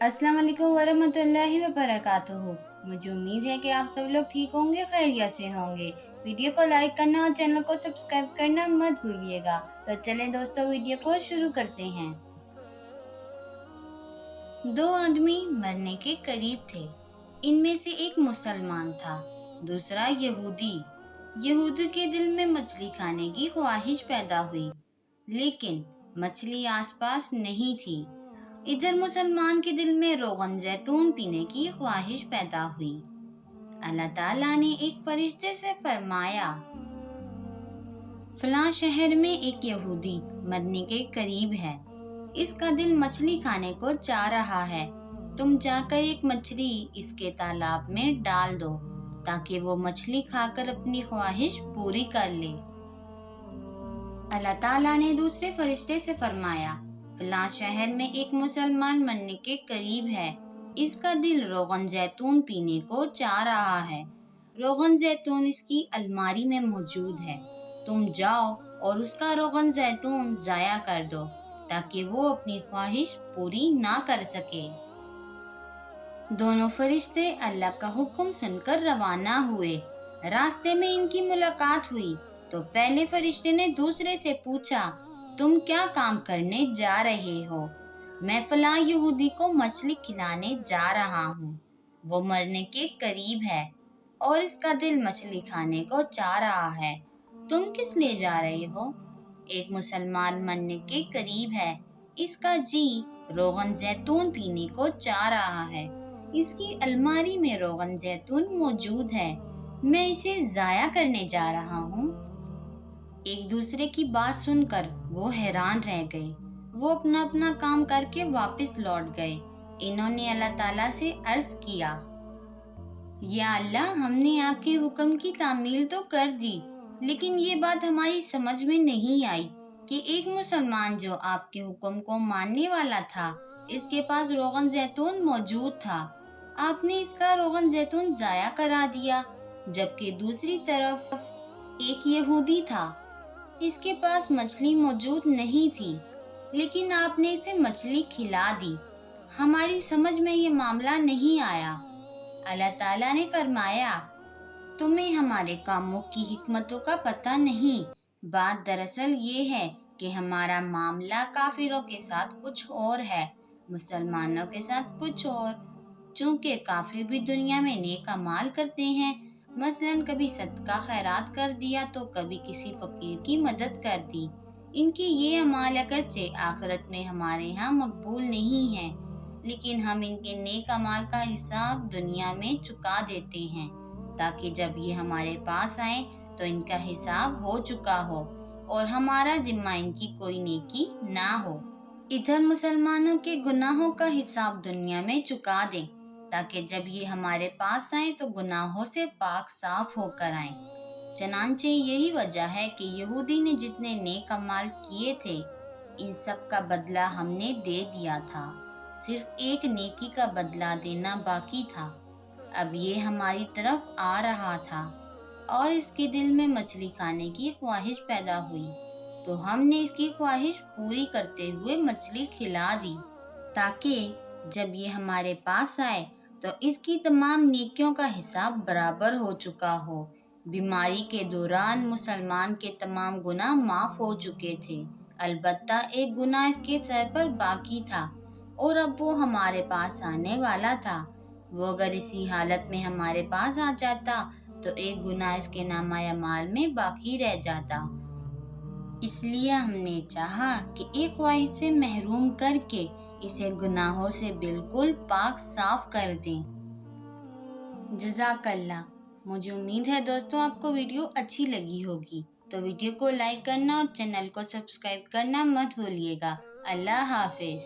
अस्सलाम वालेकुम वरहमतुल्लाहि वबरकातुहू। मुझे उम्मीद है कि आप सब लोग ठीक होंगे, खैरियत से होंगे। वीडियो को लाइक करना और चैनल को सब्सक्राइब करना मत भूलिएगा। तो चलें दोस्तों, वीडियो को शुरू करते हैं। दो आदमी मरने के करीब थे। इनमें से एक मुसलमान था, दूसरा यहूदी। यहूदी के दिल में मछली खाने की ख्वाहिश पैदा हुई, लेकिन मछली आसपास नहीं थी। इधर मुसलमान के दिल में रोगन जैतून पीने की ख्वाहिश पैदा हुई। अल्लाह ताला ने एक फरिश्ते से फरमाया, फलां शहर में एक यहूदी मरने के करीब है। इसका दिल मछली खाने को चाह रहा है। तुम जाकर एक मछली इसके तालाब में डाल दो ताकि वो मछली खाकर अपनी ख्वाहिश पूरी कर ले। अल्लाह ताला ने दूसरे फरिश्ते से फरमाया, फलां शहर में एक मुसलमान मरने के करीब है। इसका दिल रोगन जैतून पीने को चाह रहा है। रोगन जैतून इसकी अलमारी में मौजूद है। तुम जाओ और उसका रोगन जैतून जाया कर दो ताकि वो अपनी ख्वाहिश पूरी ना कर सके। दोनों फरिश्ते अल्लाह का हुक्म सुनकर रवाना हुए। रास्ते में इनकी मुलाकात हुई तो पहले फरिश्ते ने दूसरे से पूछा, तुम क्या काम करने जा रहे हो? मैं फलां यहूदी को मछली खिलाने जा रहा हूँ। वो मरने के करीब है और इसका दिल मछली खाने को चाह रहा है। तुम किस लिए जा रहे हो? एक मुसलमान मरने के करीब है। इसका जी रोगन जैतून पीने को चाह रहा है। इसकी अलमारी में रोगन जैतून मौजूद है। मैं इसे जाया करने जा रहा हूँ। एक दूसरे की बात सुनकर वो हैरान रह गए। वो अपना अपना काम करके वापस लौट गए। इन्होंने अल्लाह ताला से अर्ज किया, या अल्लाह, हमने आपके हुक्म की तामील तो कर दी, लेकिन ये बात हमारी समझ में नहीं आई कि एक मुसलमान जो आपके हुक्म को मानने वाला था, इसके पास रोगन जैतून मौजूद था। आपने इसका रोगन जैतून जाया करा दिया, जबकि दूसरी तरफ एक यहूदी था। इसके पास मछली मौजूद नहीं थी, लेकिन आपने इसे मछली खिला दी। हमारी समझ में ये मामला नहीं आया। अल्लाह ताला ने फरमाया, तुम्हें हमारे कामों की हिकमतों का पता नहीं। बात दरअसल ये है कि हमारा मामला काफिरों के साथ कुछ और है, मुसलमानों के साथ कुछ और। चूंकि काफिर भी दुनिया में नेक अमाल करते हैं, मसलन कभी सदका खैरात कर दिया तो कभी किसी फकीर की मदद कर दी। इनके ये अमाल अगरचे आखिरत में हमारे यहाँ मकबूल नहीं है, लेकिन हम इनके नेक अमाल का हिसाब दुनिया में चुका देते हैं ताकि जब ये हमारे पास आए तो इनका हिसाब हो चुका हो और हमारा जिम्मा इनकी कोई नेकी ना हो। इधर मुसलमानों के गुनाहों का हिसाब दुनिया में चुका दें ताकि जब ये हमारे पास आए तो गुनाहों से पाक साफ होकर आए। चनांचे यही वजह है कि यहूदी ने जितने नेक अमाल किए थे, इन सब का बदला हमने दे दिया था। सिर्फ एक नेकी का बदला देना बाकी था। अब ये हमारी तरफ आ रहा था और इसके दिल में मछली खाने की ख्वाहिश पैदा हुई, तो हमने इसकी ख्वाहिश पूरी करते हुए मछली खिला दी ताकि जब ये हमारे पास आए तो इसकी तमाम नेकियों का हिसाब बराबर हो चुका हो। बीमारी के दौरान मुसलमान के तमाम गुनाह माफ हो चुके थे, अलबत्ता एक गुनाह इसके सर पर बाकी था और अब वो हमारे पास आने वाला था। वो अगर इसी हालत में हमारे पास आ जाता तो एक गुनाह इसके नामा अमाल में बाकी रह जाता। इसलिए हमने चाहा कि एक ख्वाहिश से महरूम करके इसे गुनाहों से बिल्कुल पाक साफ कर दें। जज़ाकल्लाह। मुझे उम्मीद है दोस्तों आपको वीडियो अच्छी लगी होगी, तो वीडियो को लाइक करना और चैनल को सब्सक्राइब करना मत भूलिएगा। अल्लाह हाफिज।